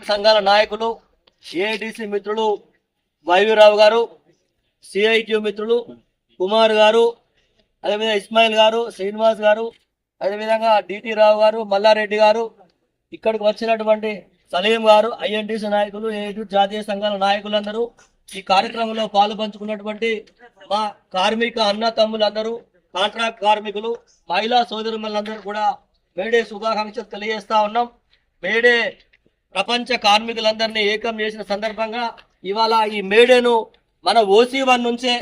సంఘాల నాయకులు, ఏఐటిసి మిత్రులు వైవిరావు గారు, సిఐటియు మిత్రులు కుమార్ గారు, అదేవిధంగా ఇస్మాయిల్ గారు, శ్రీనివాస్ గారు, అదేవిధంగా డిటి రావు గారు, మల్లారెడ్డి గారు, ఇక్కడికి వచ్చినటువంటి సలీం గారు, ఐఎన్టీసీ నాయకులు, ఏఐటి జాతీయ సంఘాల నాయకులందరూ, ఈ కార్యక్రమంలో పాలు పంచుకున్నటువంటి మా కార్మిక అన్న తమ్ములందరూ, కాంట్రాక్ట్ కార్మికులు, మహిళా సోదరులందరూ కూడా మేడే శుభాకాంక్షలు తెలియజేస్తా ఉన్నాం. మేడే ప్రపంచ కార్మికులందరినీ ఏకం చేసిన సందర్భంగా ఇవాళ ఈ మేడేను మన ఓసీ 1 నుంచే